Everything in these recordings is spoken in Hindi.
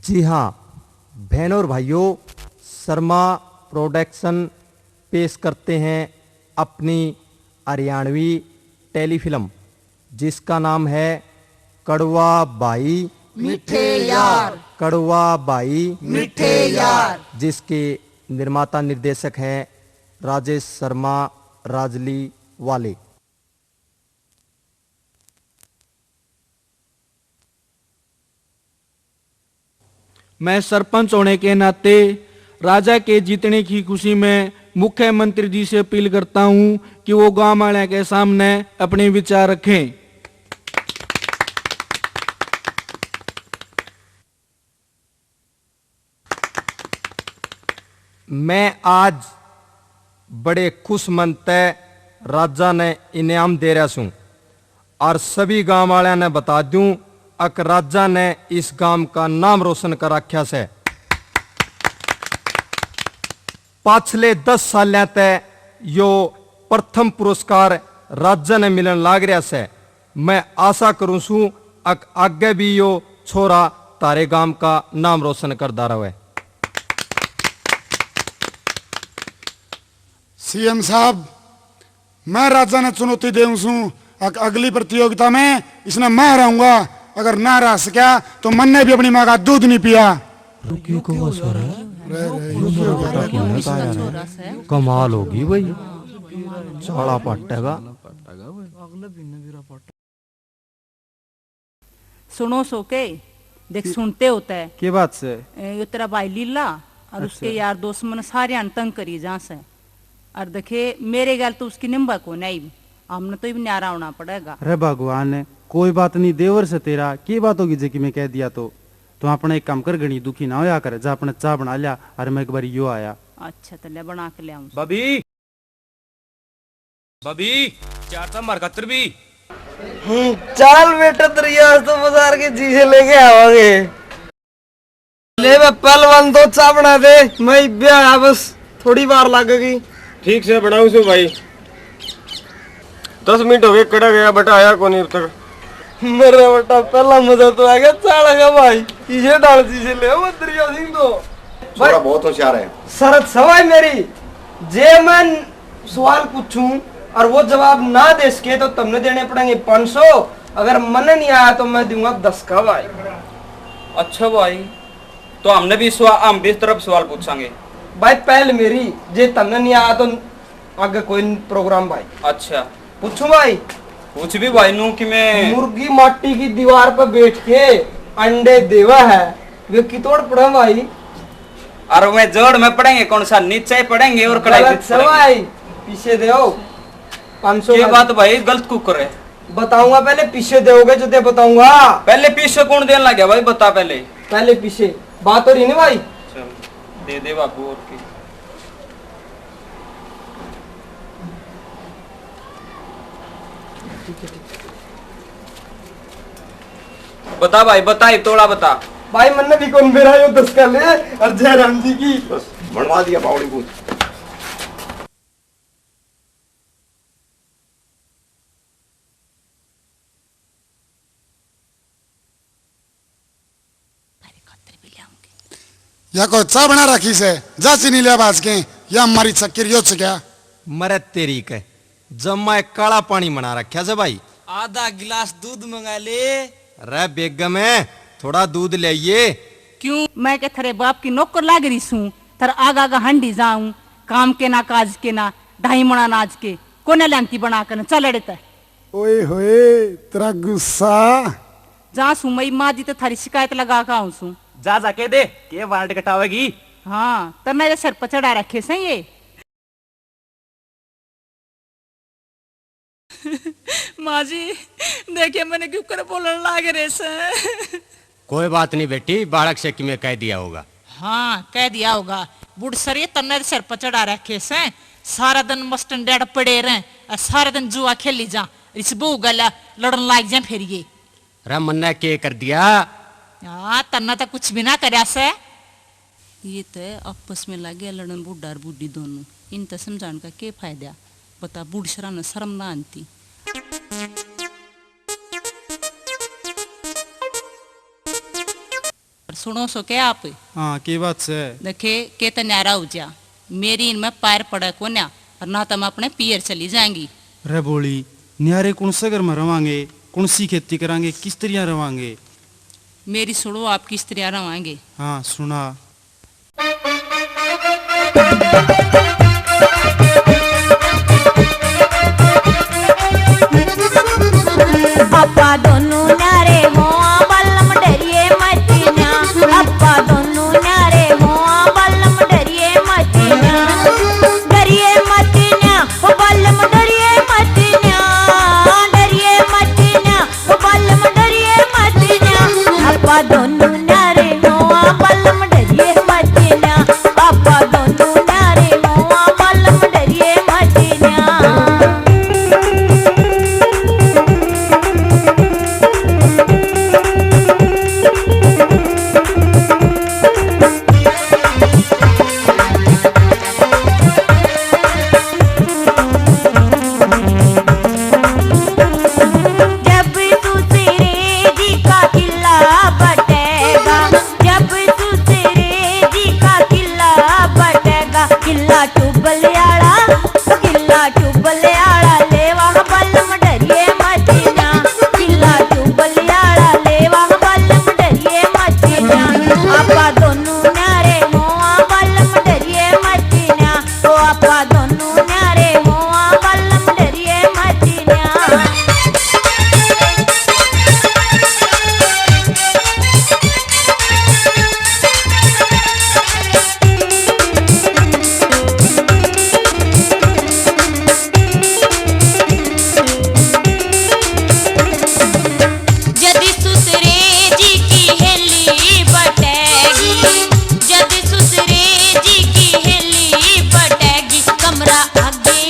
जी हाँ बहनों और भाइयों, शर्मा प्रोडक्शन पेश करते हैं अपनी हरियाणवी टेलीफिल्म जिसका नाम है कड़वा बाई मिठे यार, कड़वा बाई मिठे यार। जिसके निर्माता निर्देशक हैं राजेश शर्मा राजली वाले। मैं सरपंच होने के नाते राजा के जीतने की खुशी में मुख्यमंत्री जी से अपील करता हूं कि वो गांव वाले के सामने अपने विचार रखें। मैं आज बड़े खुश मन तय राजा ने इनाम दे रहा सूं और सभी गांव वाले ने बता दूं अक राजा ने इस गांव का नाम रोशन कर रखा से। पाछले 10 साल तक यो प्रथम पुरस्कार राजा ने मिलन लाग रहा से। मैं आशा करूं सूं अक आगे भी यो छोरा तारे गांव का नाम रोशन करदा रहे। सीएम साहब, मैं राजा ने चुनौती देऊं सूं अगली प्रतियोगिता में इसने मैं हराऊंगा। अगर ना रह सका तो मन ने भी अपनी माँ का दूध नहीं पिया। कमाल होगी भाई, चाड़ा पटेगा। सुनो सो के देख, सुनते होता है के बात से ये तेरा भाई लीला और उसके यार दोस्त मन सारे तंग करी जहाँ से। और देखे मेरे गल तो उसकी निम्बा को नहीं, हमने तो भी न्यारा होना पड़ेगा। अरे भगवान, कोई बात नहीं, देवर से तेरा की बात होगी जे कि मैं कह दिया तो अपने एक काम कर, गणी दुखी ना होया कर, जा अपने चाह बना लिया और मैं एक बार यो आया। अच्छा तो ले बना के ले आऊं। बबी बबी चार सा मरकतर भी चाल बेटा रियाज तो बाजार के जी से लेके आवांगे। ले बे पहलवान दो चाह बना दे, मैं ब्याह बस थोड़ी बार लगेगी। ठीक से बनाऊ सु भाई, 10 मिनट हो गए, कड़ा गया बटा आया कौन अब तक। मेरा बेटा पहला मजा तो आएगा चाड़ा का भाई, इसे डाल जी से ले वो दरिया सिंह तो थोड़ा बहुत होशियार है। शरत सवाई मेरी, जे मैं सवाल पूछूं और वो जवाब ना दे सके तो तुमने देने पड़ेंगे 500। अगर मन नहीं आया तो मैं दूंगा 10 का भाई। अच्छा भाई, तो हम भी इस तरफ सवाल पूछांगे भाई। पहल मेरी, जे तुमने नहीं आया तो आगे कोई प्रोग्राम भाई। अच्छा पूछूं भाई? पूछ भी भाई नू कि मैं मुर्गी माटी की दीवार पर बैठ के अंडे देवा है, वे कितोड़ पड़ा भाई? और मैं जोड़ में पढ़ेंगे कौन सा, नीचे पढ़ेंगे और कढ़ाई भाई पीछे दो 500 ये बात भाई गलत कुकर है। बताऊंगा पहले, पीछे दोगे जो दे बताऊंगा। पहले पीछे कौन देने लग गया भाई, बता पहले पीछे बात हो रही ना भाई। चल दे बाबू और की बता भाई, बता तोड़ा बता भाई। मन भी कौन मेरा यो 10 का ले और जयराम जी की बस बनवा दिया पावड़ी पूछ। या को चाह बना रखी से जा चीनी लिया बाज के, या हमारी चक्कर यो क्या मरे तेरी के जम्मा एक काला पानी बना रखा से भाई। आधा गिलास दूध मंगा ले। अरे बेगम है, थोड़ा दूध ले आइए। क्यों मैं के थरे बाप की नौकर लाग रही सूं, थर आगा आगा हंडी जाऊं, काम के ना काज के ना ढाई मणा नाच के कोने लंती बना कर चल अड़ता। ओए होए तेरा गुस्सा। जा सू मई माँ जी तो थारी शिकायत लगा का आऊं सूं। जा जाके दे के वारंट कटावेगी। हाँ तो मेरे सर पर चढ़ा रखे से ये। माँ जी देखिए मैंने क्यों कर बोलने लागे रे से। कोई बात नहीं बेटी, बालक से कि मैं कह दिया होगा। हाँ कह दिया होगा। बुढ़ सर ये तन्ने सर पर चढ़ा रखे से, सारा दिन मस्टन डेड पड़े रहे और सारा दिन जुआ खेली जा, इस बहू गला लड़न लाग जाए फिर ये। रे मन्ना के कर दिया? हाँ तन्ना तो कुछ भी ना करया से। ये तो आपस में लगे लड़न बुढ़ा और बुढ़ी दोनों, इन तो समझाने का क्या फायदा। बता बूढ़ शरा ने शर्म ना आती। सुनो सो क्या आप हाँ की बात से देखे के तन्यारा हो जा मेरी इनमें पैर पड़ा को ना और ना तो मैं अपने पियर चली जाएंगी। रे बोली न्यारे कौन से घर में रवांगे, कौन सी खेती करांगे, किस तरह रवांगे? मेरी सुनो आप किस तरह रवाएंगे। हाँ सुना। अपा दोनों न्यारे हो बल्लम डरिए मचना, अपा दोनों न्यारे हो बल्लम डरिए मचना, डरिए मचना वो बल्लम डरिए मचना, डरिए मचना वो बल्लम डरिए मचना, अपा दोनों न्यारे हो बल्लम डरिए मचना, अपा दोनों न्यारे हो बल्लम डरिए मचना। किला चुबलियाड़ा किला चुबलियाड़ा लेवा बल्लम डरिए मचना, किला चुबलियाड़ा लेवा बल्लम डरिए मचना, आपा दोनों न्यारे हो बल्लम डरिए मचना, तो आपा दोनों न्यारे हो बल्लम डरिए मचना। जदि सुसरे जी की हेली बटेगी, जदि सुसरे जी की हेली बटेगी, कमरा आगे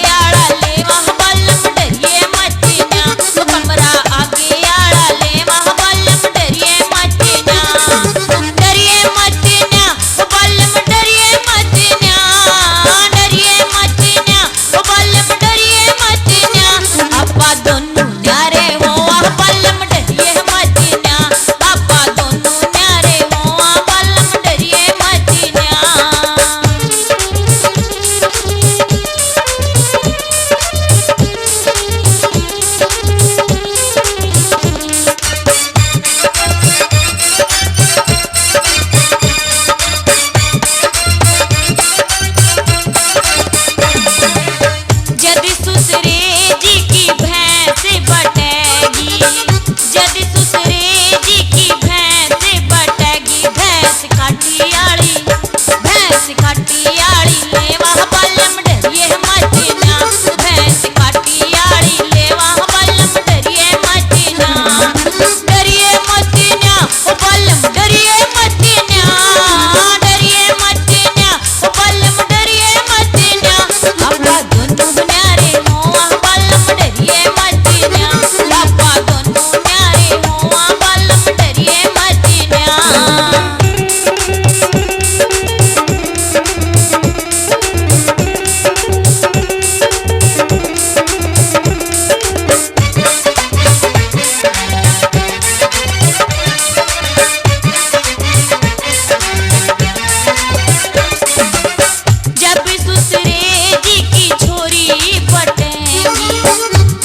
आड़ा लेवा बल्लम डरिए मचना, कमरा आगे आड़ा लेवा बल्लम डरिए मचना, डरिए मचना वो बल्लम डरिए मचना, डरिए मचना वो बल्लम डरिए मचना, अपा दोनों न्यारे हो बल्लम डरिए मचना, अपा दोनों न्यारे हो बल्लम डरिए मचना। जदि सुसरे जी की भैंस बटेगी, जदि सुसरे जी की भैंस बटेगी, भैंस काटियाड़ी लेवा बल्लम डरिए मचना, भैंस काटियाड़ी लेवा बल्लम डरिए मचना, डरिए मचना वो बल्लम डरिए मचना, डरिए मचना वो बल्लम डरिए मचना, अपा दोनों न्यारे हो बल्लम डरिए मचना, अपा दोनों न्यारे हो बल्लम डरिए मचना। जब सुसरे जी की छोरी बटेंगी,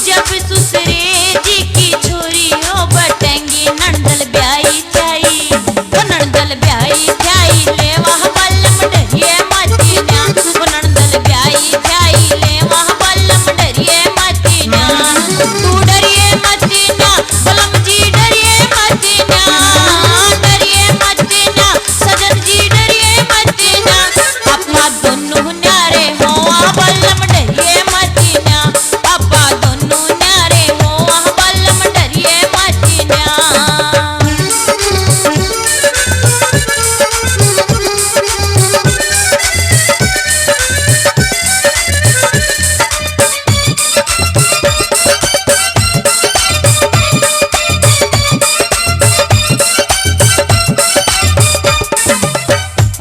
जब सुसरे जी की छोरी हो बटेंगी, नंदल ब्याई जाई वो नंदल ब्याई जाई लेवा बल्लम डरिए मचना, वो नंदल ब्याई जाई लेवा बल्लम डरिए मचना, तू डरिए मचना बल्लम जी डरिए मचना, डरिए मचना सजन जी डरिए मचना, अपना दोनों न्यारे हो बल्लम डरिए मचना, अपा दोनों न्यारे हो बल्लम डरिए मचना।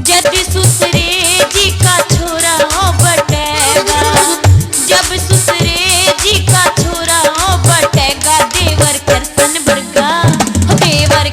जदि सुसरे जी का छोरा हो बटेगा, जब सुसरे जी का छोरा हो बटेगा, देवर करसन बरगा, देवर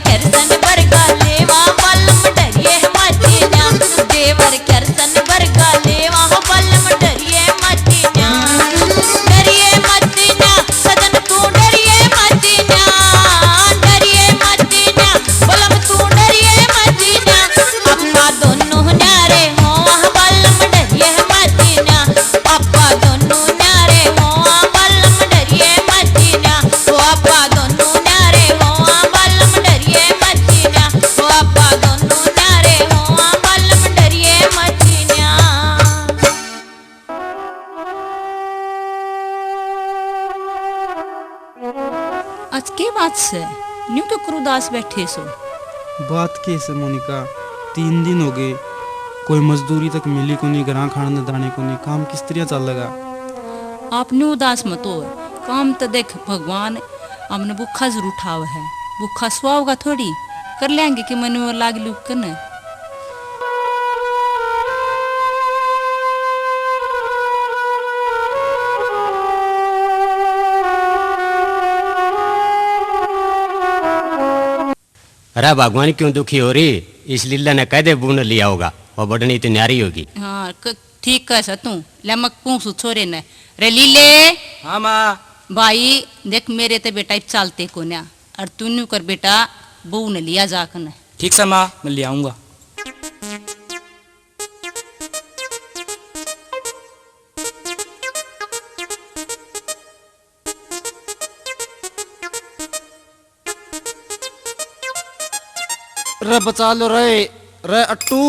आज के बात से न्यू तो क्रुदास बैठे सो। बात कैसे मोनिका, 3 दिन हो गए, कोई मजदूरी तक मिली को नहीं, घर खाने दाने को नहीं, काम किस तरह चल लगा। आप न्यू उदास मत हो, काम तो देख भगवान हमने भूखा जरूर उठावा है, भूखा सुहावगा थोड़ी, कर लेंगे कि मन में लाग लुक करना। अरे भगवान क्यों दुखी हो रही? इस लीला ने कह दे बून लिया होगा, वो बढ़नी तो न्यारी होगी। हाँ ठीक कह तू लमक पूछ छोरे ने रे लीले। हाँ माँ। भाई देख मेरे ते बेटा चालते को ना, और तू न्यू कर बेटा बहू ने लिया जाकर। ठीक से माँ, मैं ले आऊंगा। रे बचा लो रे, रे अट्टू।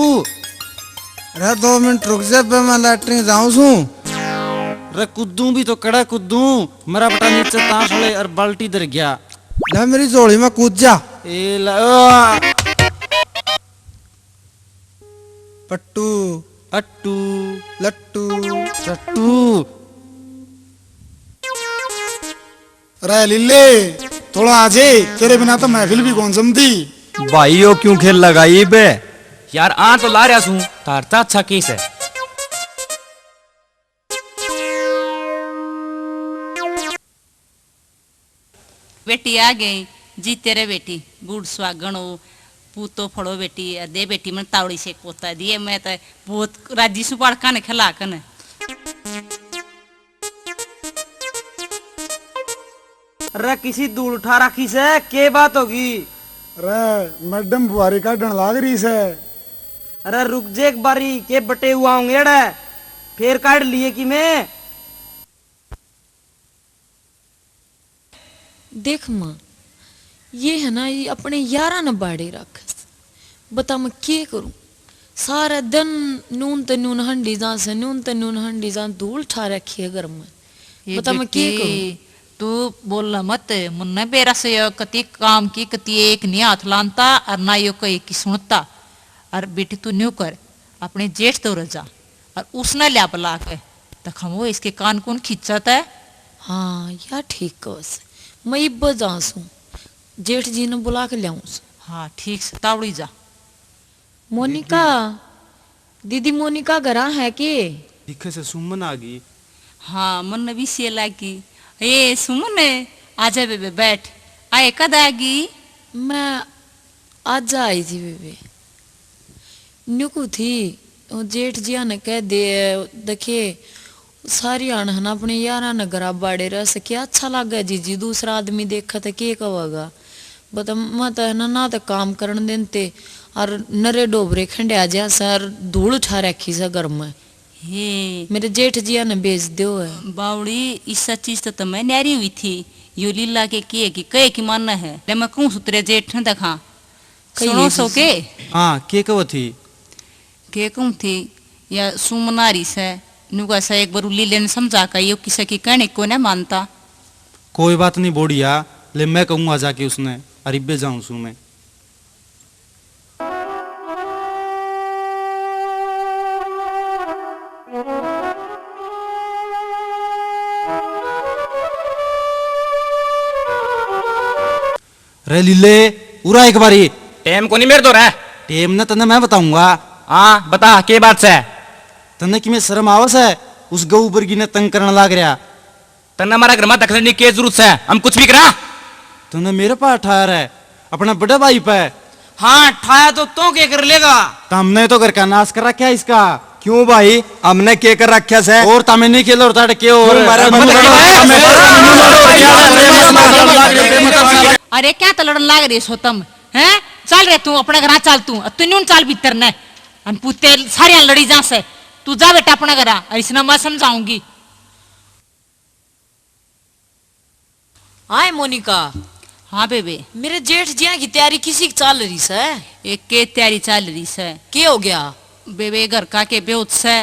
रे 2 मिनट रुक जा, मैं लैट्रिन जाऊं सू। रे कुद्दू भी तो कड़ा कुद्दू, मेरा बेटा नीचे तांसले और बाल्टी दर गया। ले मेरी झोली में कूद जा। ए ला पट्टू अट्टू लट्टू चट्टू। रे लिल्ले थोड़ा आजे, तेरे बिना तो महफिल भी कौन जमती। भाई यो क्यों खेल लगाई बे? यार आ तो ला रहा हूँ, तारता अच्छा केस है। बेटी आ गई जी तेरे बेटी बूढ़ सुहागण हो, पूतो फड़ो बेटी दे बेटी मन तावड़ी से पोता दिए, मैं तो बहुत राजी सुपाड़ काने खिला कने। अरे किसी धूल उठा रखी से, के बात होगी? अरे मैडम बुआरी का डन लाग रही से। अरे रुक जे एक बारी, के बटे हुआ होंगे रे, फिर काट लिए कि मैं। देख माँ, ये है ना, ये अपने यारा न बाड़े रख, बता मैं क्या करूं? सारा दिन नून ते नून हंडी जा से, नून ते नून हंडी जा, धूल ठा रखी है घर में, बता मैं क्या करूं? तू बोलना मत, मुन्ना बेरा से यो कति काम की कति एक नहीं हाथ लानता और ना यो कहीं की सुनता। और बेटी तू न्यू कर, अपने जेठ तो रजा और उसने लिया बला के तक हम वो इसके कान कौन खींचता है। हाँ यार ठीक कहो से, मैं इब्बा जाऊं, जेठ जी ने बुला के लियाऊं। हाँ ठीक से तावड़ी जा। मोनिका दीदी, मोनिका घरा है के? दिखे से सुमन आ गई। हाँ मन भी से लागी। ए सुमन आजा बेबे बैठ, आए कद आगी? मैं आज आई थी बेबे, नुकू थी, जेठ जिया ने कह दे देखे सारी आन अपने यारा ने घरा बाड़े रह सके, अच्छा लगा जीजी, दूसरा आदमी देखा तो के कहेगा। बता मैं तो है ना तो काम करन देते और नरे डोबरे खंडिया जैसा धूल उठा रखी से घर में। हे मेरे जेठ जिया ने बेच दो है। बावड़ी इस चीज तो मैं न्यारी हुई थी, यो लीला के किए कि कहे की मानना है, ले मैं कहूँ सुतरे जेठ न देखा सुनो सो के। हाँ के कहो थी? के कहूँ थी या सुमनारी से नुका सा एक बार लीले ने समझा कर यो किसी की कहने को न मानता। कोई बात नहीं बोड़िया, ले मैं कहूँगा जाके उसने, अरिबे जाऊं सू मैं। रे लीले उरा एक बारी। टेम को नहीं मेरे तो रहा। टेम न तने मैं बताऊंगा। हाँ बता के बात से। तने कि मैं शर्म आवस है, उस गऊ बर्गी ने तंग करने लाग रहा। तन्ना हमारा घर में दखलने की जरूरत है, हम कुछ भी करा। तूने मेरे पास ठाया है, अपना बड़ा भाई पे। हाँ ठाया तो क्या कर लेगा? हमने तो घर का नाश कर रखा है इसका। क्यों भाई, हमने के कर रखा है? और तमें नहीं खेलो और के और अरे क्या तो लड़न लाग रही सो तुम हैं? चल रे तू अपने घर चल, तू न्यून चाल भीतर ने पूते सारे लड़ी जा से, तू जा बेटा अपने घर, ऐसा मैं समझाऊंगी। हाय मोनिका। हाँ बेबे, मेरे जेठ जिया की तैयारी किसी की चल रही है? एक के तैयारी चल रही है। क्या हो गया बेबे? घर का के बेउत से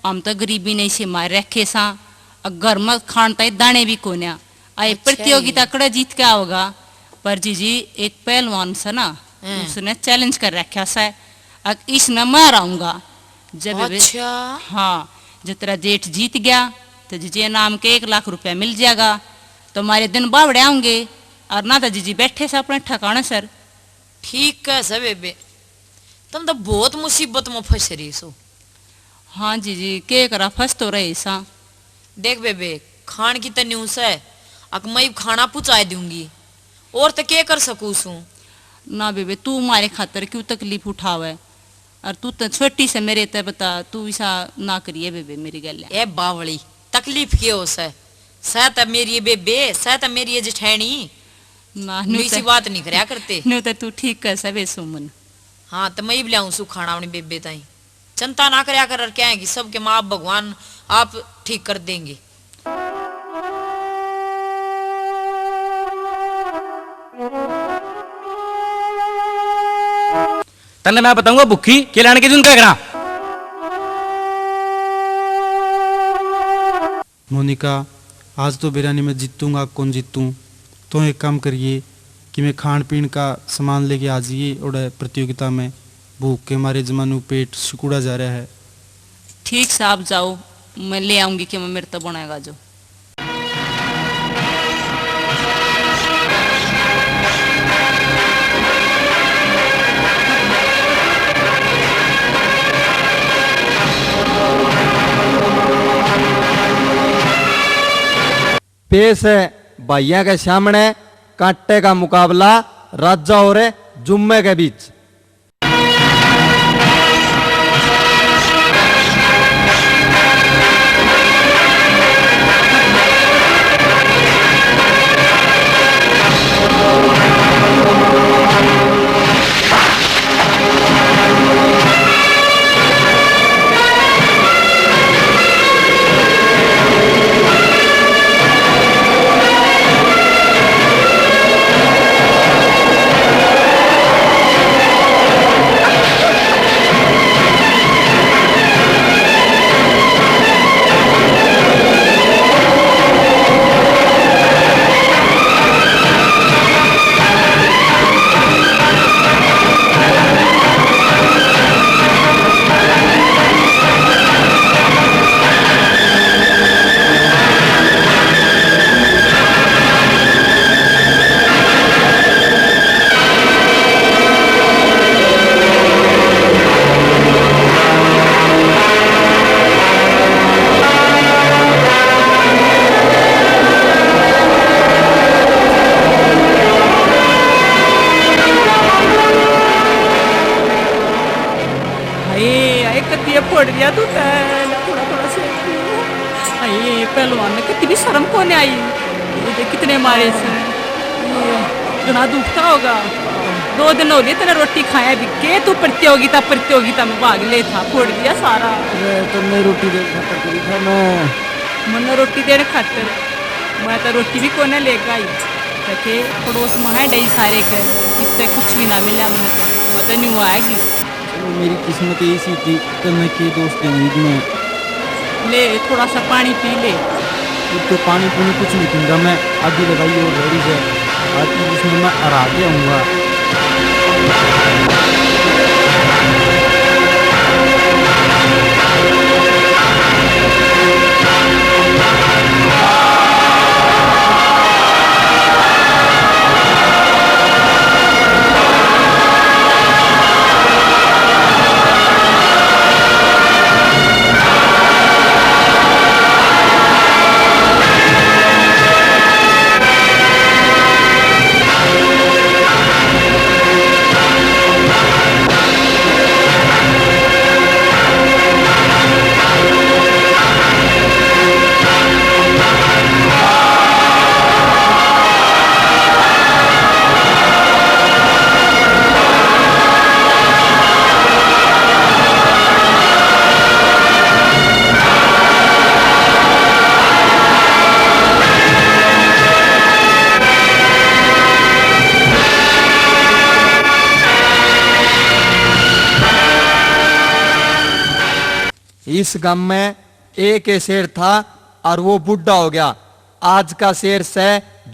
हम तो गरीबी नहीं से मार रखे सा, घर में खान तय दाने भी कोन्या, आए प्रतियोगिता कड़े जीत के आओगा। पर जीजी एक पहलवान से ना उसने चैलेंज कर रखा है, इसने मैं रहूंगा जब हाँ जब तेरा जेठ जीत गया तो जीजी नाम के 1 लाख रुपया मिल जाएगा, तो हमारे दिन बावड़े आऊंगे और ना तो जीजी बैठे से अपने ठिकाने सर। ठीक है सब बेबे, तुम तो बहुत मुसीबत में फंस रही सो। हाँ जीजी के करा फंस तो रहे सा। देख बेबे खान की तो न्यूज है, अक मैं खाना पुचाए दूंगी और तो क्या कर सकूं सू। ना बेबे तू हमारे खातर क्यों तकलीफ उठावे, और तू तो छोटी से मेरे ते बता, तू ऐसा ना करिए बेबे मेरी गल। ए बावली तकलीफ क्या हो सह तो मेरी बेबे, सह तो मेरी जेठानी ना ऐसी बात नहीं करया करते। न्यू तो तू ठीक कर सबे सुमन। हाँ तो मैं भी लाऊं सू खाना अपनी बेबे ताई, चिंता ना करया कर, क्या है कि सबके माँ भगवान आप ठीक कर देंगे। तन्ने मैं बताऊंगा भुक्खी के लाने के दिन क्या करा। मोनिका आज तो बिरयानी में जीतूंगा, कौन जीतूं? तो एक काम करिए कि मैं खान पीन का सामान लेके आ जाइए और प्रतियोगिता में, भूख के मारे जमानू पेट सिकुड़ा जा रहा है। ठीक से आप जाओ, मैं ले आऊंगी कि मैं मेरे तो बनाएगा जो। पेश है भाइयों के सामने कांटे का मुकाबला राजा और जुम्मे के बीच। फोड़ दिया तू थोड़ा थोड़ा से। पहलवान ने कितनी शर्म को नहीं आई, ये कितने मारे से इतना दुखता होगा। 2 दिन हो गए तेरा रोटी खाया भी के, तू प्रतियोगिता में भाग ले था, फोड़ दिया सारा। तो मैं रोटी देने खातर करी था, मैं रोटी देने खातर मैं तो रोटी भी कोने लेकर आई ताकि पड़ोस में है डई सारे के, इतने कुछ भी ना मिला मैं तो नहीं आएगी। मेरी किस्मत ऐसी थी तो मैं के दोस्त में ले थोड़ा सा पानी पी ले। तो पानी पीने कुछ नहीं पीऊंगा मैं, आगे लगाई और घड़ी से आती जिसमें मैं हरा के आऊँगा। इस गांव में एक शेर था और वो बुढ़ा हो गया। आज का शेर से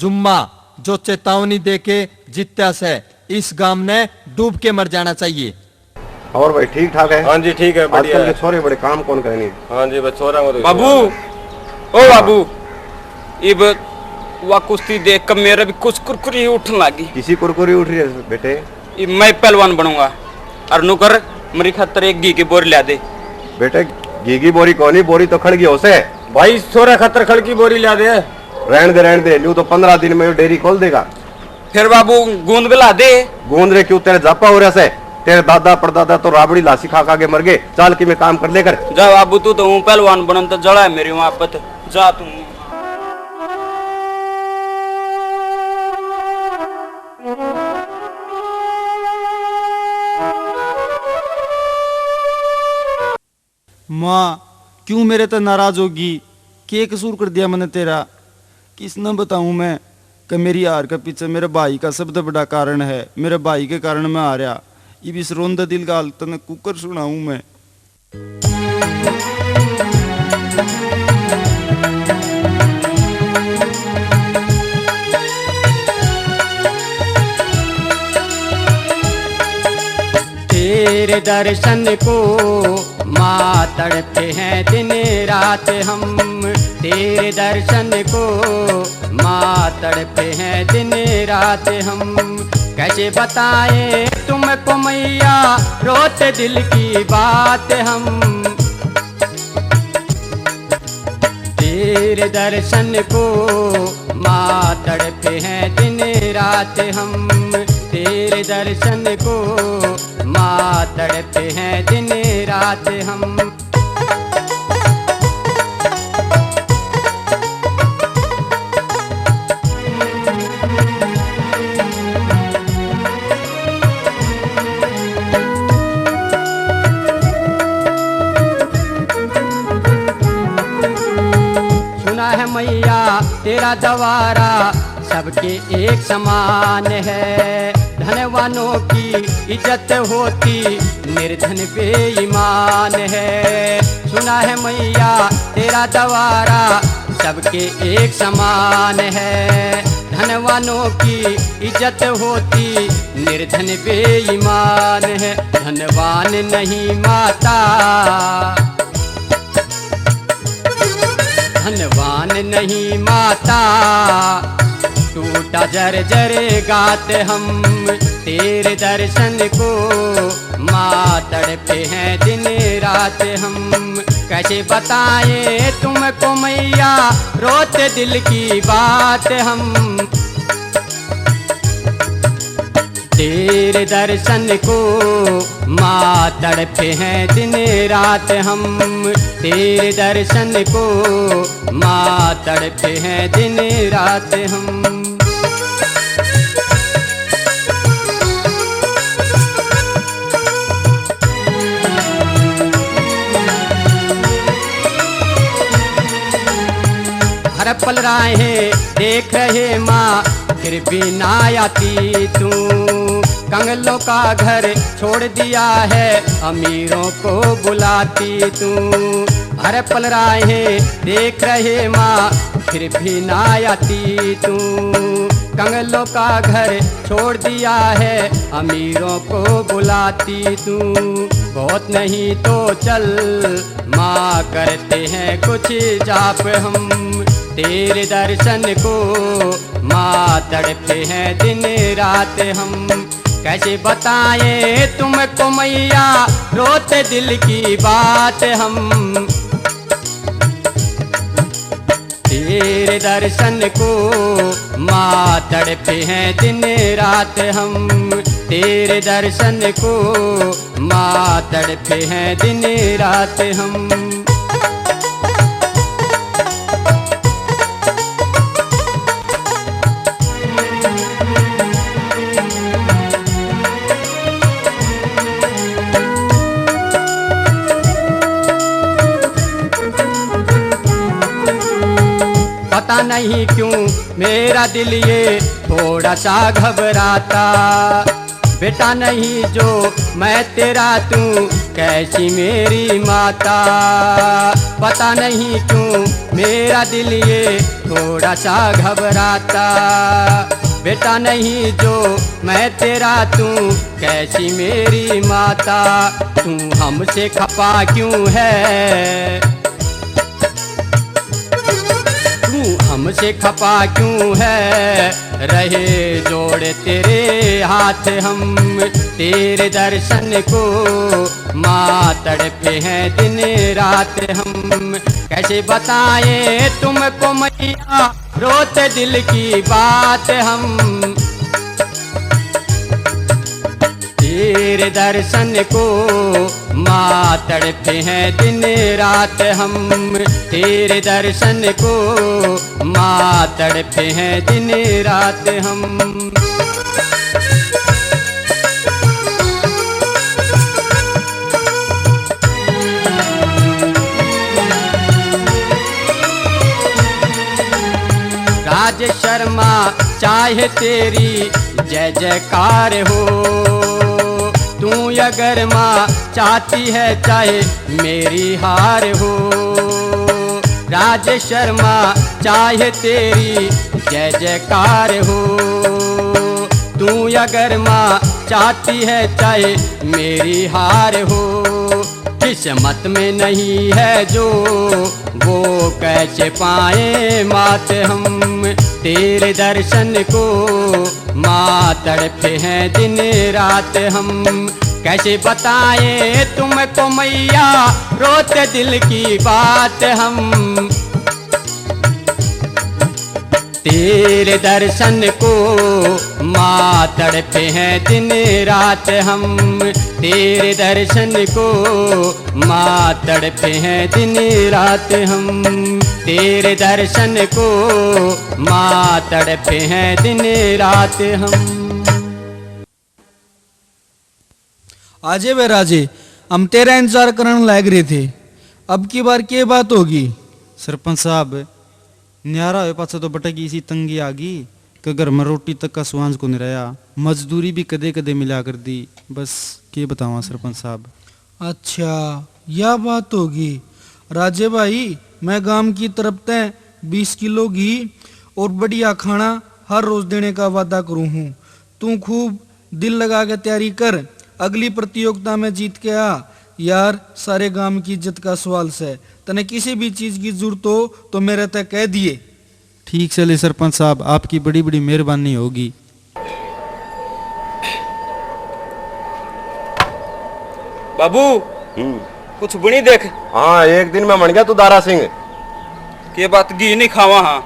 जुम्मा जो चेतावनी देके जित्या से इस गांव ने डूब के मर जाना चाहिए। और भाई ठीक ठाक है? हाँ जी ठीक है, बढ़िया आजकल है। के छोरे बड़े काम कौन करनी। हाँ जी बस छोरा को तो बाबू, ओ बाबू, इब वह कुश्ती देख कर मेरा भी कुछ कुरकुरी उठने लगी। किसी कुरकुरी उठ रही है बेटे? इब मैं पहलवान बनूंगा और नुकर मेरी खातर एक घी की बोरी ला दे। बेटे घी की बोरी कौनी, बोरी तो खड़गी हो से भाई छोरा खतर खड़ की बोरी ला दे। रहने दे यूं तो 15 दिन में डेयरी खोल देगा। फिर बाबू गूंद भी ला दे। गूंद रे क्यों, तेरे जापा हो रहा से? तेरे दादा परदादा तो राबड़ी लासी खा खा के मर गए। चाल की में काम कर लेकर जा बाबू, तू तो पहलवान बनन तो जड़ा है मेरी वहां पर, जा तू। माँ क्यों मेरे तो नाराज होगी? क्या कसूर कर दिया मैंने तेरा? किसने बताऊं मैं कि मेरी हार के पीछे मेरे भाई का सबसे बड़ा कारण है। मेरे भाई के कारण मैं हारा। अब इस रोंदा दिल का हालत ने कुकर सुनाऊं मैं। तेरे दर्शन को माँ तड़पते हैं दिन रात हम। तेरे दर्शन को माँ तड़पते हैं दिन रात हम। कैसे बताएं तुमको मैया रोते दिल की बात हम। तेरे दर्शन को माँ तड़पते हैं दिन रात हम। तेरे दर्शन को माँ तड़पते हैं दिन रात हम। सुना है मैया तेरा दवारा सबके एक समान है। धनवानों की इज्जत होती, निर्धन बेईमान है। सुना है मैया तेरा दवारा सबके एक समान है। धनवानों की इज्जत होती, निर्धन बेईमान है। धनवान नहीं माता, धनवान नहीं माता, टूटा जर गाते हम। तेरे दर्शन को माँ तड़पते हैं दिन रात हम। कैसे बताएं तुमको मैया रोते दिल की बात हम। तेरे दर्शन को माँ तड़पते हैं दिन रात हम। तेरे दर्शन को माँ तड़पते हैं दिन रात हम। हर पल राहें देख रहे माँ फिर भी ना आती तू। कंगलों का घर छोड़ दिया है अमीरों को बुलाती तू। हर पल राहें देख रहे माँ फिर भी ना आती तू। कंगलों का घर छोड़ दिया है अमीरों को बुलाती तू। बहुत नहीं तो चल माँ करते हैं कुछ जाप हम। तेरे दर्शन को माँ तड़पते हैं दिन रात हम। कैसे बताएं तुमको मैया रोते दिल की बात हम। तेरे दर्शन को माँ तड़पते हैं दिन रात हम। तेरे दर्शन को माँ तड़पते हैं दिन रात हम। पता नहीं क्यों मेरा दिल ये थोड़ा सा घबराता। बेटा नहीं जो मैं तेरा, तू कैसी मेरी माता। पता नहीं क्यों मेरा दिल ये थोड़ा सा घबराता। बेटा नहीं जो मैं तेरा, तू कैसी मेरी माता। तू हमसे खपा क्यों है, तू हमसे खपा क्यों है। रहे जोड़े तेरे हाथ हम तेरे दर्शन को, माँ तड़पे हैं दिन रात हम। कैसे बताएं तुमको मैया रोते दिल की बात हम। तेरे दर्शन को माँ तड़पे हैं दिन रात हम। तेरे दर्शन को माँ तड़पे हैं दिन रात हम। राज शर्मा चाहे तेरी जय जयकार हो, तू अगर माँ चाहती है चाहे मेरी हार हो। राज शर्मा चाहे तेरी जय जयकार हो, तू अगर माँ चाहती है चाहे मेरी हार हो। किस्मत में नहीं है जो वो कैसे पाए मात हम। तेरे दर्शन को माँ तड़पे हैं दिन रात हम। कैसे बताएं तुमको मैया रोते दिल की बात हम। तेरे दर्शन को माँ तड़पे हैं दिन रात हम। तेरे दर्शन को माँ तड़पे हैं दिन रात हम। तेरे दर्शन को माँ तड़पे हैं दिन रात हम। आजे वे राजे, हम तेरा इंतजार करने लग रहे थे। अब की बार क्या बात होगी? सरपंच साहब, न्यारा हुए पाछे तो बटकी इसी तंगी आ गई कि घर में रोटी तक का सुहांज को नहीं रहा। मजदूरी भी कदे कदे मिला कर दी। बस क्या बतावा सरपंच साहब। अच्छा, यह बात होगी। राजे भाई, मैं गांव की तरफ तय 20 किलो घी और बढ़िया खाना हर रोज देने का वादा करूँ हूँ। तू खूब दिल लगा के तैयारी कर। अगली प्रतियोगिता में जीत के आ यार। सारे गांव की इज्जत का सवाल से। तने किसी भी चीज की जरूरत हो तो मेरे तक कह दिए। ठीक चले सरपंच साहब, आपकी बड़ी बड़ी मेहरबानी होगी। बाबू कुछ बनी देख। हाँ, एक दिन में बन गया तू दारा सिंह। के बात घी नहीं खावा। हाँ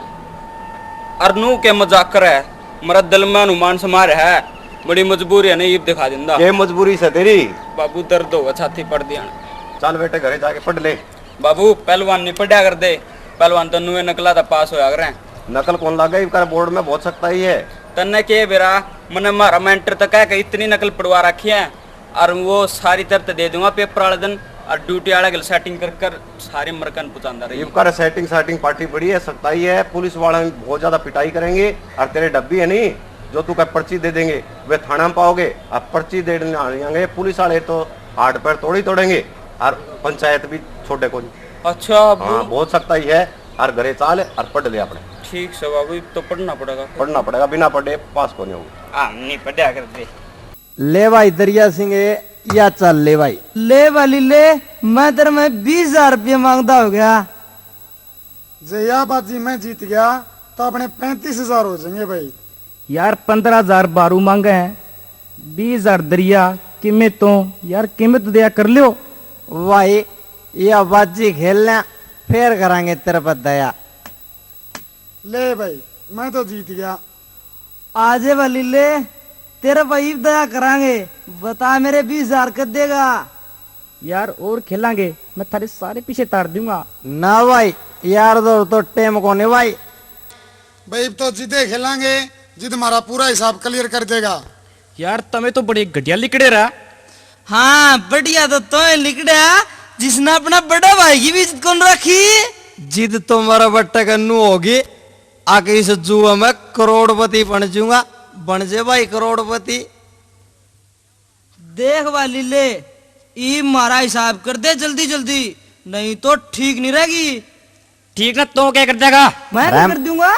अरनू के मजाक कर है। मेरा दिल में अनुमान समार है। बड़ी मजबूरी है नहीं ये दिखा दिंदा। ये मजबूरी से तेरी? बाबू दर्द होगा छाती पड़ दिया। चल बेटे घरे जाके पढ़ ले। बाबू पहलवान नहीं पढ़ा कर दे। पहलवान तो नुए नकला था पास होया करे। नकल कौन लागे? इनका बोर्ड में बहुत सकता ही है। तन्ने के बेरा मैंने मारा मेंटर तक है कि इतनी नकल पड़वा रखी है और वो सारी तरह दे दूंगा पेपर वाले दिन। और ड्यूटी वाला गल सेटिंग कर कर सारे मरकन पुचांदा रही। इनका सेटिंग पार्टी बड़ी है, सकता ही है। पुलिस वाले बहुत ज्यादा पिटाई करेंगे और तेरे डब्बी है नहीं जो तू का पर्ची दे देंगे वे थाना में पाओगे। अब पर्ची देने आएंगे पुलिस वाले तो हाथ पैर तोड़ेंगे और पंचायत भी छोटे को। अच्छा हाँ, बहुत सकता ही है। और घरे चाल और पढ़ ले अपने। ठीक से बाबू, तो पढ़ना पड़ेगा। बिना पढ़े पास को नहीं होगा। नहीं पढ़ा करते। ले भाई दरिया सिंह, या चल ले भाई। ले वाली ले, मैं तेरे में 20,000 रुपये मांगता हो गया। जया बाजी मैं जीत गया तो अपने 35,000 हो जाएंगे भाई। यार 15,000 बारू मांगे हैं, 20,000 दरिया। कीमत तो यार कीमत दिया कर लियो भाई। या बाजी खेलना फिर करांगे तेरे पर दया। ले भाई, मैं तो जीत गया। आजे वाली ले, तेरे भाई दया करांगे। बता मेरे 20,000 कर देगा? यार और खेलांगे, मैं थारे सारे पीछे तार दूंगा। ना भाई यार, तो टेम को नहीं भाई। भाई तो जिदे खेलांगे, जिद हमारा पूरा हिसाब क्लियर कर देगा। यार तमें तो बड़े घटिया लिकड़े रहा। हाँ बढ़िया तो लिखड़ा जिसने अपना बड़ा भाई की भी इज्जत कौन रखी। जिद तो मेरा बट्टा कन्नू होगी। आके इस जुआ में करोड़पति बन जाऊंगा। बन जे भाई करोड़पति। देख वाली ले, ई मारा हिसाब कर दे जल्दी जल्दी, नहीं तो ठीक नहीं रहेगी। ठीक ना तो क्या कर देगा? मैं क्या कर दूंगा?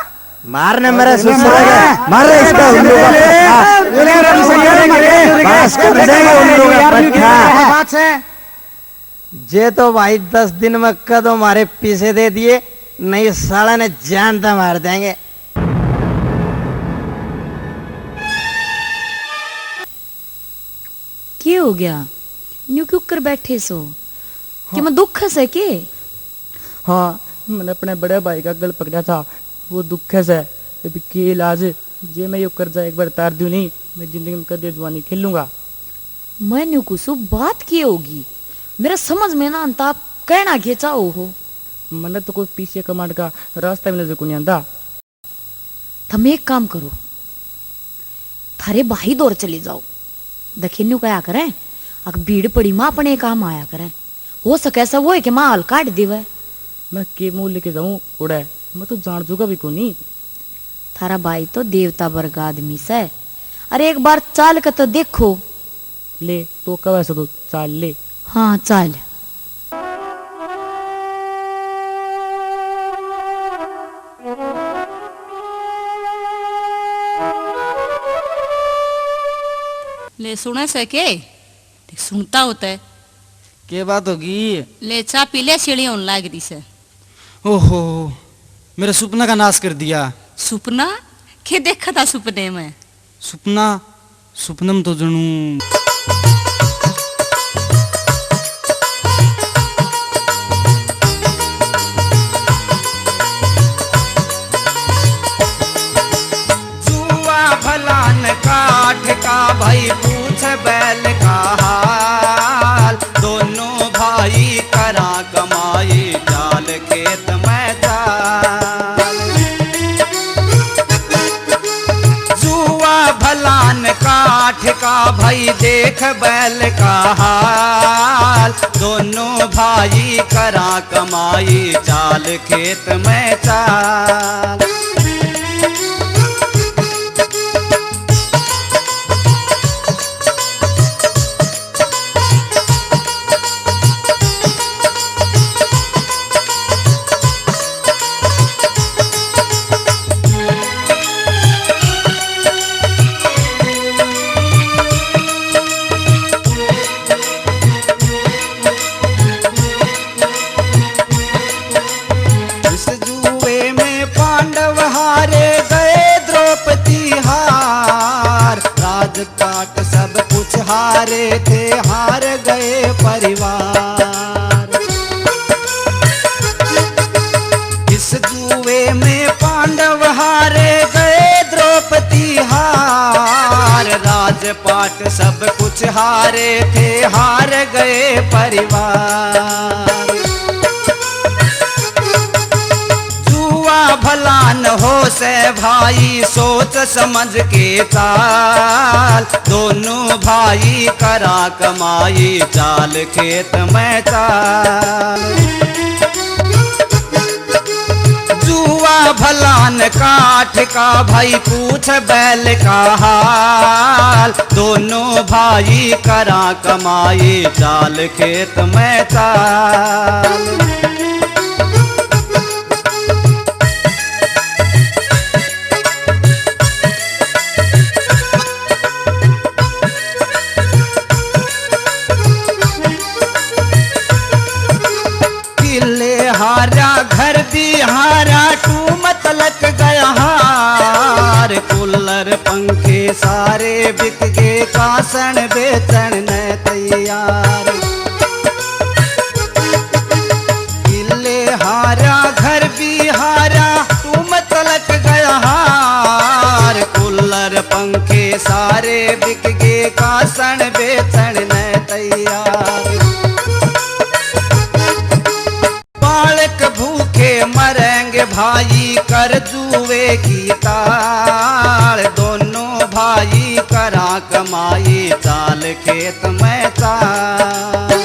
मारने मेरे ससुर के मार इसका बात है जे तो भाई 10 दिन में कदम हमारे पीछे दे दिए, नहीं साला ने जान तो मार देंगे। क्या हो गया? न्यू क्यों कर बैठे सो? कि मैं दुख है के? हाँ, मैंने अपने बड़े भाई का गल पकड़ा था, वो दुख है से। अभी के इलाज जे मैं यो कर जाए एक बार तार दूं नहीं, मैं जिंदगी में कदे जवानी खेल लूंगा। मैं न्यू कुछ बात की होगी, मेरा समझ में ना अंता आप कहना के चाहो हो। मैंने तो कोई पीछे कमांड का रास्ता भी नजर को नहीं आंदा। तुम एक काम करो, थारे भाई दौर चले जाओ, देखे न्यू क्या करें, अगर भीड़ पड़ी माँ अपने काम आया करें, हो सके ऐसा वो है कि माँ हल काट देवे। मैं के मुंह लेके जाऊं उड़े, मैं तो जान चुका भी को नहीं। थारा भाई तो देवता वर्ग आदमी से, अरे एक बार चाल के तो देखो। ले तो कब ऐसा तो चाल ले। हाँ चाल। ले सुने से के सुनता होता है। क्या बात होगी? ले चा पी ले, सीढ़ी होने लाग रही से। ओहो, मेरा सपना का नाश कर दिया। सपना के देखा था सपने में? सपना सपनम तो जनू जुआ भलान काठ का भाई पूछ बैल का हाल, दोनों भाई करा कमाई जाल खेत में जाल। जुआ भलान काठ का भाई देख बैल का हाल, दोनों भाई करा कमाई जाल खेत में चाल। काट सब कुछ हारे थे, हार गए परिवार। इस जुए में पांडव हारे गए, द्रौपदी हार। राजपाट सब कुछ हारे थे, हार गए परिवार। भलान हो से भाई सोच समझ के ताल, दोनों भाई करा कमाई चाल खेत में चाल। जुआ भलान काठ का भाई पूछ बैल का हाल, दोनों भाई करा कमाई चाल खेत में चाल। हारा घर भी हारा, टूमत लग गया हार। कूलर पंखे सारे बिक गए, कासन बेचन न तैयार। किले हारा घर भी हारा, टूमत लग गया हार। कूलर पंखे सारे बिक गए, कासन बेचन न तैयार। बालक भूखे मरेंगे भाई कर जुए की ताल, दोनों भाई करा कमाई चाल खेत में चाल।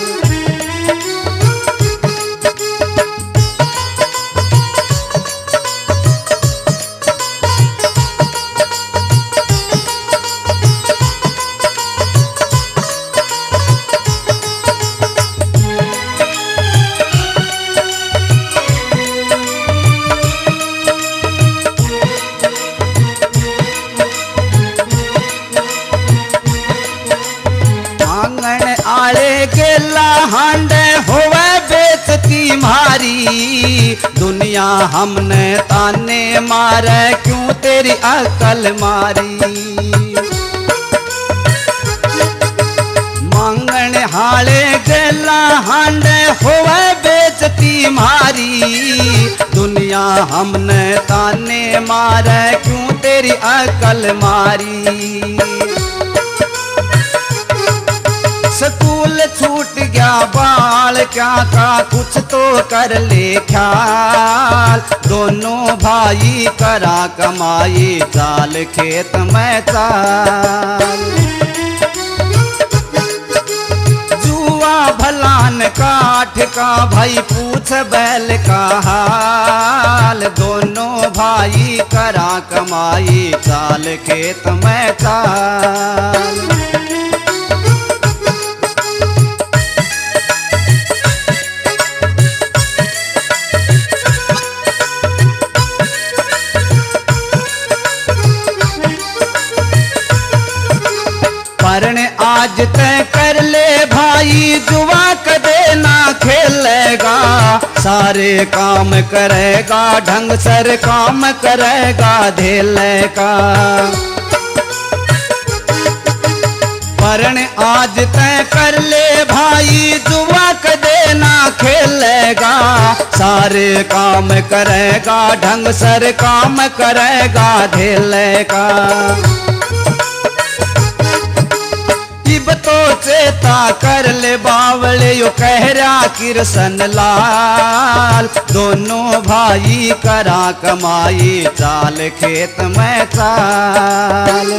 दुनिया हमने ताने मारे क्यों तेरी अकल मारी। मांगण हाले गला हांडे होवे बेचती मारी। दुनिया हमने ताने मारे क्यों तेरी अकल मारी। स्कूल छूट गया बाल क्या का कुछ तो कर ले ख्याल। दोनों भाई करा कमाई चाल खेत में चाल। जुआ भलान काठ का भाई पूछ बैल का हाल। दोनों भाई करा कमाई चाल खेत में चाल। परण आज तय कर ले भाई जुआ कदे ना खेलेगा। सारे काम करेगा ढंग सर काम करेगा धेलेगा। परण आज तय कर ले भाई जुआ कदे ना खेलेगा। सारे काम करेगा ढंग सर काम करेगा धेलेगा। इब तो चेता कर ले बावले यो कह रहा किरसन लाल। दोनों भाई करा कमाई चाल खेत में चाल।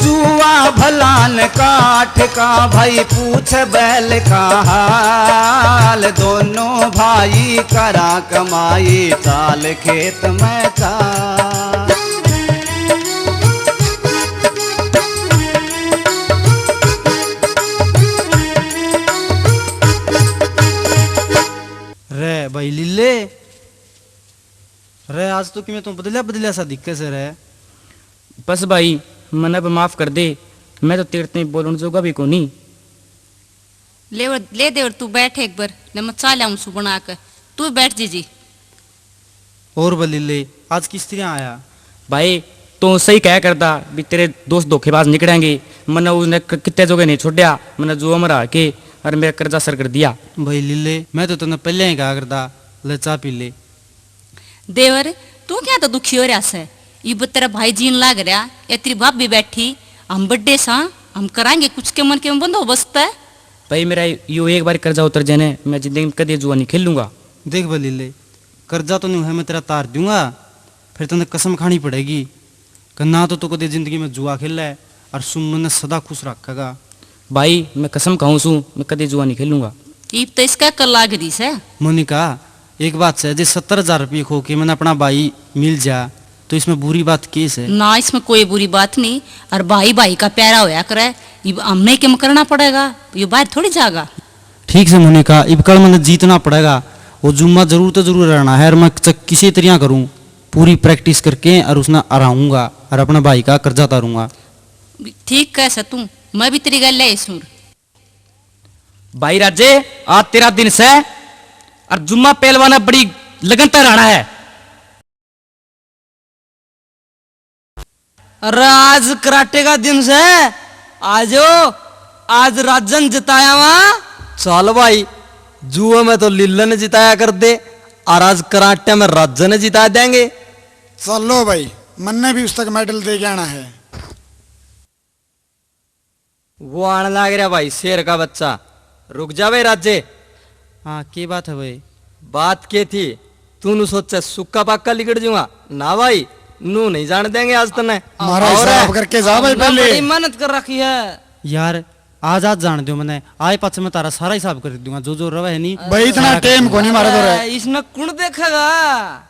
जुआ भलान काठ का भाई पूछ बैल का हाल। दोनों भाई करा कमाई चाल खेत में चाल। रे भाई लीले रे आज तो कि मैं तुम बदलिया सा दिक्कत से रे। बस भाई मन अब माफ कर दे, मैं तो तेरे ते बोलने जोगा भी को नहीं। ले देवर तू बैठ एक बार, ले मैं चाल आऊं सु बना कर। तू बैठ जीजी। और बलीले आज किस तरह आया भाई तो सही कह करता भी तेरे दोस्त धोखेबाज निकलेंगे। मैंने उसने कितने जोगे नहीं छोड़िया। मैंने जो मरा के और मेरा कर्जा सर कर दिया। भाई लीले मैं तो तुमने पहले ही कहा करता ले चा पी ले। देवर तू क्या तो दुखी हो रहा से? ये तेरा भाई जीन लाग रहा या तेरी बाप भी बैठी। हम बड्डे सा हम कराएंगे कुछ के मन के में बंदोबस्त है। भाई मेरा यो एक बार कर्जा उतर जाने मैं जिंदगी में कदे जुआ नहीं खेल लूंगा। देख बलीले कर्जा तो नहीं है मैं तेरा तार दूंगा, फिर तुमने कसम खानी पड़ेगी कि ना तो कदे जिंदगी में जुआ खेल है और सुमन ने सदा खुश रखेगा। भाई मैं कसम खाऊं सू मैं कदे जुआ नहीं खेलूंगा। ईब तो इसका कल लाग रही से। मोनिका एक बात से जी 70,000 रुपये खो के मैंने अपना भाई मिल जा तो इसमें बुरी बात केस है ना। इसमें कोई बुरी बात नहीं। और भाई भाई का प्यारा होया करे। इब हमने क्या करना पड़ेगा, ये बाहर थोड़ी जाएगा। ठीक से मोनिका इब कल मैंने जीतना पड़ेगा। वो जुम्मा जरूर तो जरूर रहना है और मैं किसी तरह करूँ पूरी प्रैक्टिस करके और उसने हराऊंगा और अपने भाई का कर्जा तारूंगा। ठीक कैसे तू मैं भी तेरी गल ले सुन। भाई राजे आज तेरा दिन से और जुम्मा पहलवाना बड़ी लगनता रहना है। अरे आज कराटे का दिन से आजो आज राजन जिताया वहां। चल भाई जुआ में तो लिल्ला ने जिताया कर दे और आज कराटे में राजन ने जिता देंगे। चलो भाई मन्ने भी उस तक मेडल दे के आना है। वो आने लग रहा भाई शेर का बच्चा। रुक जा भाई राज्य। हाँ क्या बात है भाई? बात के थी तू सोचा सुक्का पक्का लिकड़ जाऊंगा ना भाई। नू नहीं जान देंगे आज तने। हमारा हिसाब करके जा भाई पहले। बड़ी मेहनत कर रखी है यार। आज जान दो मैंने आज पाछे में तारा सारा हिसाब कर दूंगा जो जो रवा है नहीं भाई इतना टाइम को नहीं मारा तो रहा। इसने कौन देखेगा।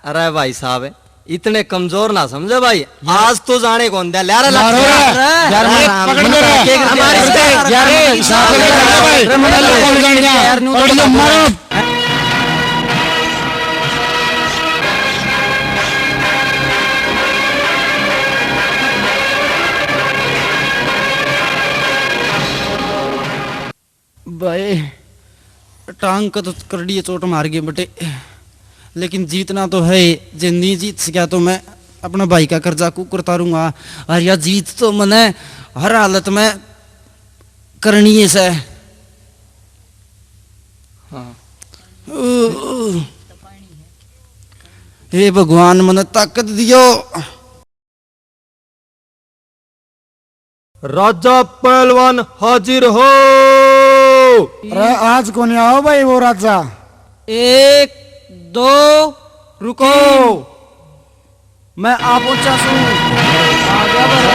अरे भाई साहब इतने कमजोर ना समझे भाई। आज तो जाने कौन दे यार पकड़ दे भाई टांग का तो कर दिए चोट मार गए बटे, लेकिन जीतना तो है। जे नहीं जीत सका तो मैं अपना भाई का कर्जा को उतारूंगा, और यह जीत तो मैंने हर हालत में करनी है से। हाँ। हे भगवान मने ताकत दियो। राजा पहलवान हाजिर हो। अरे आज कौन आओ भाई वो राजा? 1 2 रुको, मैं आ पहुंचा सू। आगे बढ़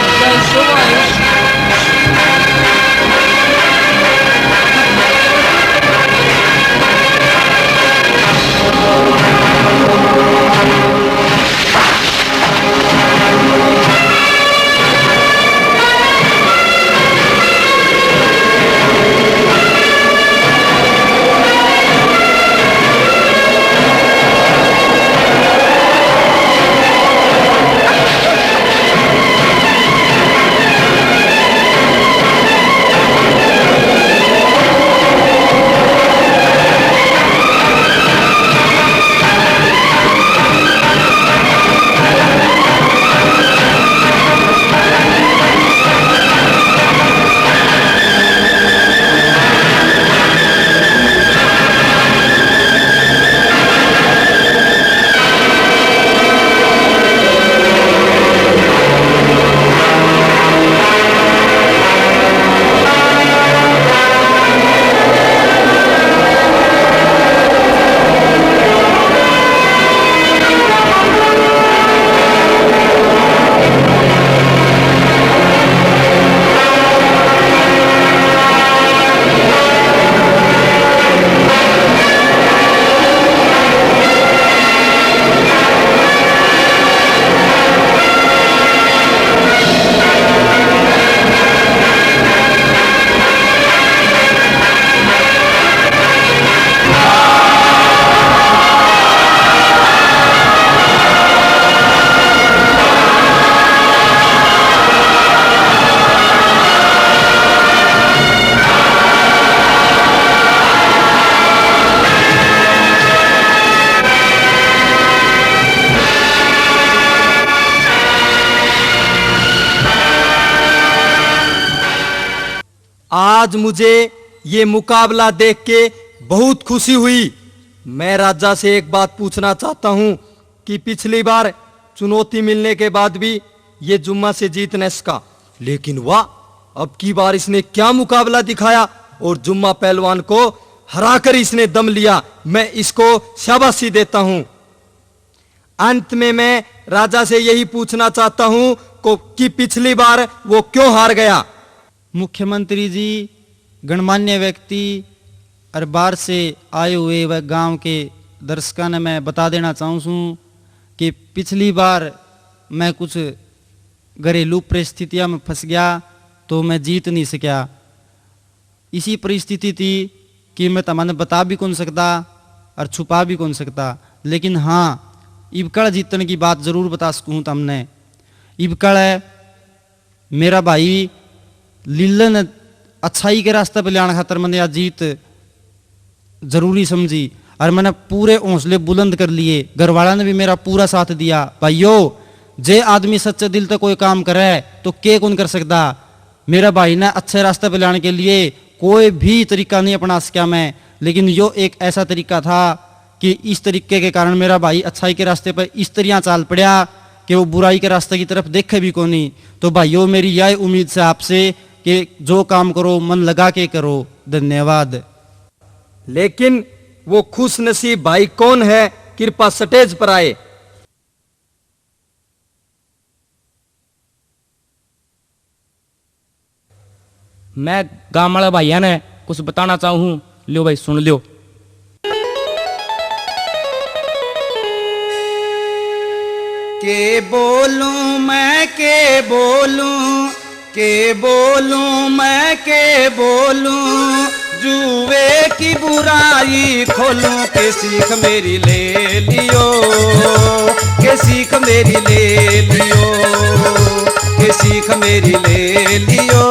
आज मुझे ये मुकाबला देख के बहुत खुशी हुई। मैं राजा से एक बात पूछना चाहता हूं कि पिछली बार चुनौती मिलने के बाद भी ये जुम्मा से जीत न सका, लेकिन वाह, अब की बार इसने क्या मुकाबला दिखाया और जुम्मा पहलवान को हराकर इसने दम लिया। मैं इसको शाबाशी देता हूं। अंत में मैं राजा से यही पूछना चाहता हूं कि पिछली बार वो क्यों हार गया। मुख्यमंत्री जी, गणमान्य व्यक्ति और बाहर से आए हुए वह गांव के दर्शकों ने मैं बता देना चाहूँ कि पिछली बार मैं कुछ घरेलू परिस्थितियों में फंस गया तो मैं जीत नहीं सका। इसी परिस्थिति थी कि मैं तमने बता भी कौन सकता और छुपा भी कौन सकता, लेकिन हाँ, इबकड़ जीतने की बात जरूर बता सकूँ तमने। इबकड़ है मेरा भाई लीलन अच्छाई के रास्ते पे लाने खातर मैंने आज जीत जरूरी समझी और मैंने पूरे हौसले बुलंद कर लिए। घरवाला ने भी मेरा पूरा साथ दिया। भाइयों, जे आदमी सच्चे दिल से कोई काम करे तो के कौन कर सकता। मेरा भाई ने अच्छे रास्ते पे लाने के लिए कोई भी तरीका नहीं अपना सका मैं, लेकिन यो एक ऐसा तरीका था कि इस तरीके के कारण मेरा भाई अच्छाई के रास्ते पर इस तरह चाल पड़ा कि वो बुराई के रास्ते की तरफ देखे भी को नहीं। तो भाइयों, मेरी यह उम्मीद से आपसे कि जो काम करो मन लगा के करो। धन्यवाद। लेकिन वो खुश नसीब भाई कौन है, कृपा स्टेज पर आए। मैं गांव वाला भाइया ने कुछ बताना चाहूँ, लियो भाई सुन लियो। के बोलूं मैं के बोलूं, के बोलूं मैं के बोलूं, जुए की बुराई खोलूं के सीख मेरी ले लियो, के सीख मेरी ले लियो, के सीख मेरी ले लियो,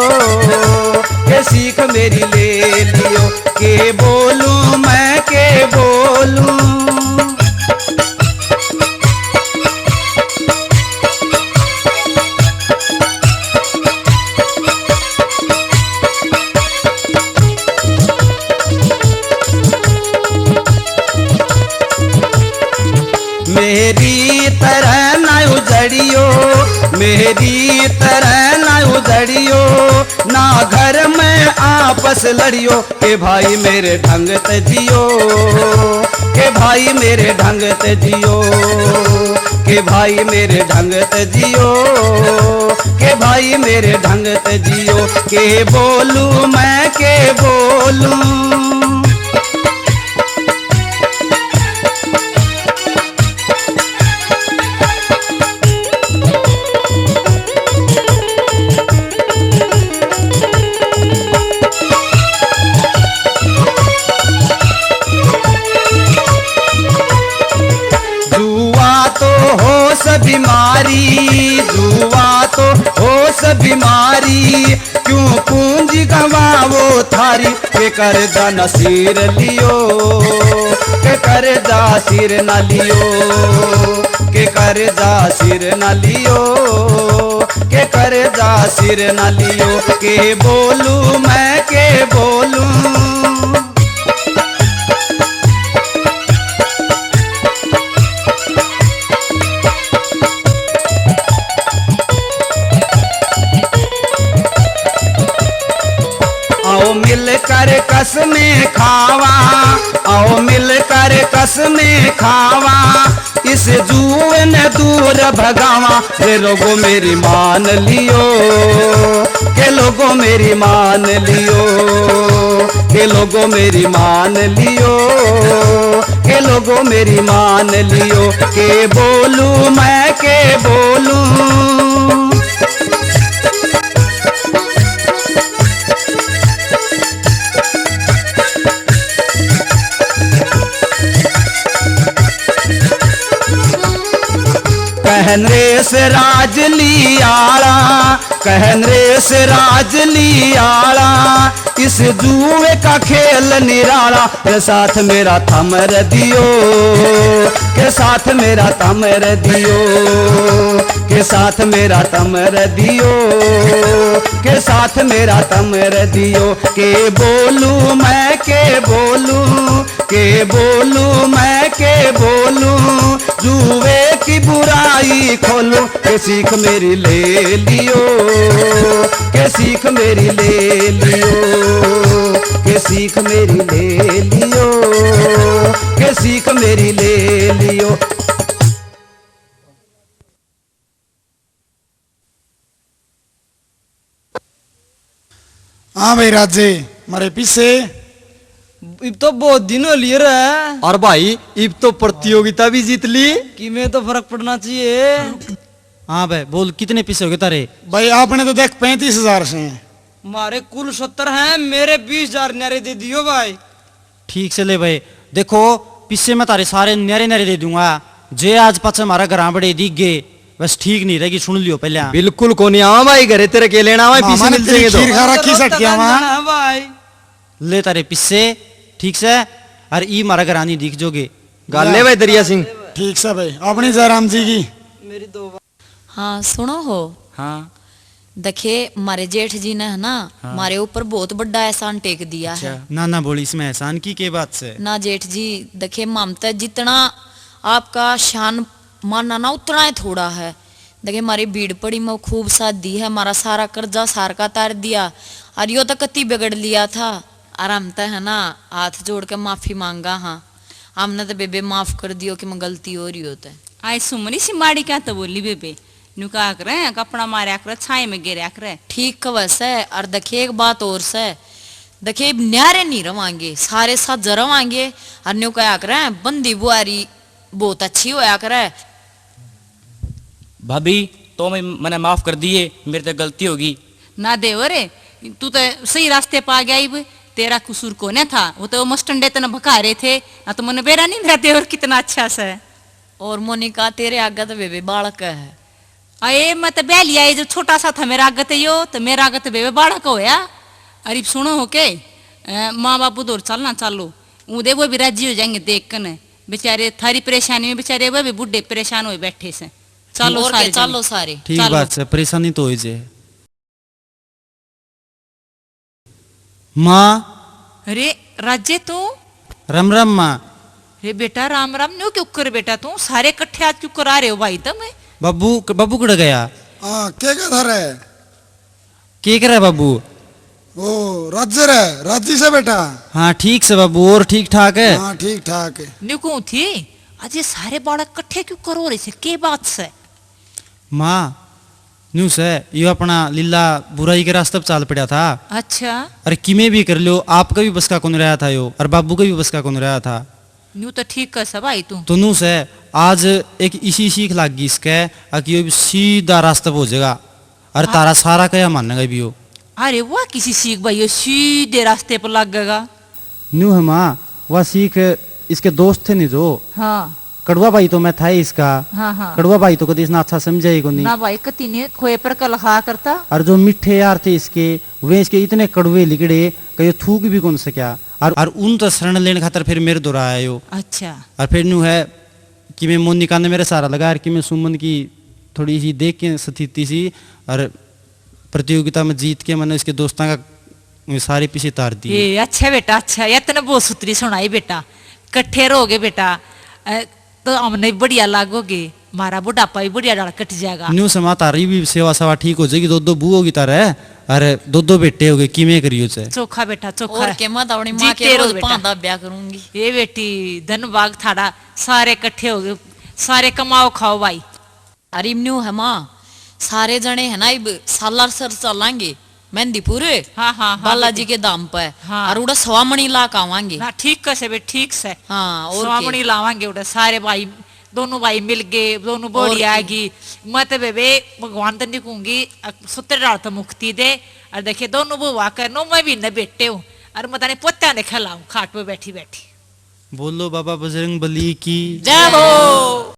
के सीख मेरी ले लियो। के बोलूं मैं ना घर में आपस लड़ियो के भाई मेरे ढंग ते जियो, के भाई मेरे ढंग ते जियो, के भाई मेरे ढंग ते जियो, के भाई मेरे ढंग ते जियो। के बोलूं मैं के बोलूं, बीमारी जुआ तो होश बीमारी, क्यों पूंजी गवावो थारी, के कर्जा नसीर लियो, के कर्जा सिर न लियो, के कर्जा सिर न लियो, के कर्जा सिर न लियो। के बोलूं मैं के बोलूं, मिलकर कसमें खावा, आओ मिलकर कसमें खावा, इस जुए ने दूर भगावा। के लोगों मेरी मान लियो, के लोगों मेरी मान लियो, के लोगों मेरी मान लियो, के लोगों मेरी मान लियो। के बोलूं मैं के बोलूं, कहन रेस राज लियाला, कहन रेस राज लियाला, इस जुए का खेल निराला। के साथ मेरा थमर दियो, के साथ मेरा थमर दियो, के साथ मेरा थमर दियो, के साथ मेरा थमर दियो। के बोलूं मैं के बोलूं, के बोलूं मैं के बोलूं, जुए की बुराई खोलूं। के सीख मेरी ले लियो, के सीख मेरी ले लियो, के सीख मेरी ले लियो, के सीख मेरी ले लियो। हाँ भाई राजे मारे पीछे अब तो बहुत दिन हो लिए रहा। और भाई अब तो प्रतियोगिता भी जीत ली कि में तो फर्क पड़ना चाहिए। हाँ भाई बोल कितने पैसे हो गए तारे? भाई आपने तो देख 35,000 से हैं। मारे कुल 70 हैं, मेरे 20,000 न्यारे दे दियो भाई। ठीक से ले भाई, देखो पीछे मैं तारे सारे न्यारे न्यारे दे दूंगा। जे आज पाछे हमारा घर बड़े दिख गए बस ठीक नहीं रहेगी, सुन लियो पहले। बिल्कुल को नहीं आवा भाई, घरे तेरे के लेना आवा पीछे मिल जाएंगे तो। खीर खा रखी सटकिया भाई ले तारे पीछे ठीक से। और ई मारा घर आनी दिख जोगे गाले भाई दरिया सिंह। ठीक से भाई अपनी जयराम जी की मेरी 2 बार। हाँ सुनो हो, हाँ देखे मारे जेठ जी ने है ना हमारे ऊपर बहुत बड़ा एहसान टेक दिया है। ना ना बोली इसमें एहसान की के बात से ना जेठ जी, देखे ममता जितना आपका शान मानना ना उतना ही थोड़ा है। देखिए हमारी भीड़ पड़ी में खूब साथ दी है, हमारा सारा कर्जा सार का तार दिया और यो तो कति बिगड़ लिया था। और हम तो है ना हाथ जोड़ के माफी मांगा। हाँ हमने तो बेबे माफ कर दियो कि मैं गलती हो रही होता है। आई सुमनी सी माड़ी क्या तो बोली बेबे नुका करे कपड़ा मारे करे छाए में गिरा करे। ठीक कवस है। और देखिए एक बात और से, देखिए न्यारे नहीं रवांगे, सारे साथ जरवांगे। और न्यू क्या करे बंदी बुआरी बहुत अच्छी होया करे। भाभी तो मैंने माफ कर दिए, मेरे तो गलती होगी। ना देवरे तू तो सही रास्ते पा गया। अब तेरा कसूर कोने था, वो तो मस्टंडे तना भका रहे थे ना, तो मैंने बेरा नहीं रहते और कितना अच्छा सा है। और मोनिका तेरे आगे तो बेबे बालक है। अरे मैं तो बैली आई जो छोटा सा था मेरा आगत यो, तो मेरा आगत बेबे बालक होया। अरे सुनो हो के माँ बापू दौर चलना चालो उदे वो भी राजी हो जाएंगे देख कर। बेचारे थारी परेशानी में बेचारे वो भी बुढ़े परेशान हुए बैठे से। चलो सारे चलो सारे ठीक बात से परेशानी तो हो जाए। माँ अरे राज्य तू राम राम माँ। अरे बेटा राम राम न्यू क्यों कर बेटा तू सारे इकट्ठे आज क्यों करा रहे हो भाई तुम? बाबू बाबू कड़ गया हाँ क्या कर रहा है? के कर रहा है बाबू? ओ राज्य रे राज्य से बेटा। हाँ ठीक से बाबू, और ठीक ठाक है। हाँ ठीक ठाक है। न्यू थी आज ये सारे बालक इकट्ठे क्यों करो रहे से, के बात से? माँ न्यू से यो अपना लीला बुराई के रास्ते पर चाल पड़ा था। अच्छा अरे किमे भी कर लो, आपका भी बस का कौन रहा था यो, और बाबू का भी बस का कौन रहा था। न्यू तो ठीक कर सब आई तू। तो नू से आज एक इसी सीख लाग गई इसके कि यो सीधा रास्ता पे हो जाएगा, और तारा सारा क्या मानेगा भी हो। अरे वाह, किसी सीख भाई ये सीधे रास्ते पर लग गएगा। न्यू है माँ, वह सीख इसके दोस्त थे नहीं जो। हाँ कड़वा भाई तो मैं था ही इसका। हाँ हाँ कड़वा भाई तो कभी इतना अच्छा समझा ही को नहीं। ना भाई कती ने खोए पर कल खा करता। और जो मिठे यार थे इसके, वे इसके इतने कड़वे लिकड़े कहीं थूक भी कौन सका। और उन तो शरण लेने खातर फिर मेरे दौरा आया यो। अच्छा और फिर न्यू है कि मैं मोनिका ने मेरे सारा लगा कि मैं सुमन की थोड़ी सी देख के स्थिति सी, और प्रतियोगिता में जीत के मैंने इसके दोस्तों का सारे पीछे तार दिए। ये अच्छा बेटा, अच्छा ये तने बहुत सुतरी सुनाई बेटा। कट्ठे रहोगे बेटा तो हमने बढ़िया लागोगे, हमारा बुढ़ापा भी बढ़िया डाल कट जाएगा। न्यू समा तारी भी सेवा सवा ठीक हो जाएगी, दो बू होगी तारे, अरे दो बेटे हो गए, किमें करियो से। चोखा बेटा चोखा। और के मत अपनी माँ के रोज पांदा ब्याह करूंगी। ये बेटी धन बाग थाड़ा सारे इकट्ठे हो गए, सारे कमाओ खाओ भाई। अरे न्यू है माँ, सारे जने है ना अब सालार सर चलांगे मेहंदीपुर। हाँ हाँ बालाजी के दाम पे। हाँ। और उड़ा स्वामणी ला आवांगे ना। ठीक कैसे बे, ठीक से। हाँ और स्वामणी लावांगे उड़ा सारे भाई, दोनों भाई मिल गए, दोनों बोड़ी आएगी। मत बेबे भगवान तो निकूंगी सुतर डाल तो मुक्ति दे। और देखिए दोनों बुआ कर नो मैं भी न बैठे हूँ, और मत ने पोत्या ने खिलाऊं खाट पे बैठी बैठी। बोलो बाबा बजरंग बली की जय हो।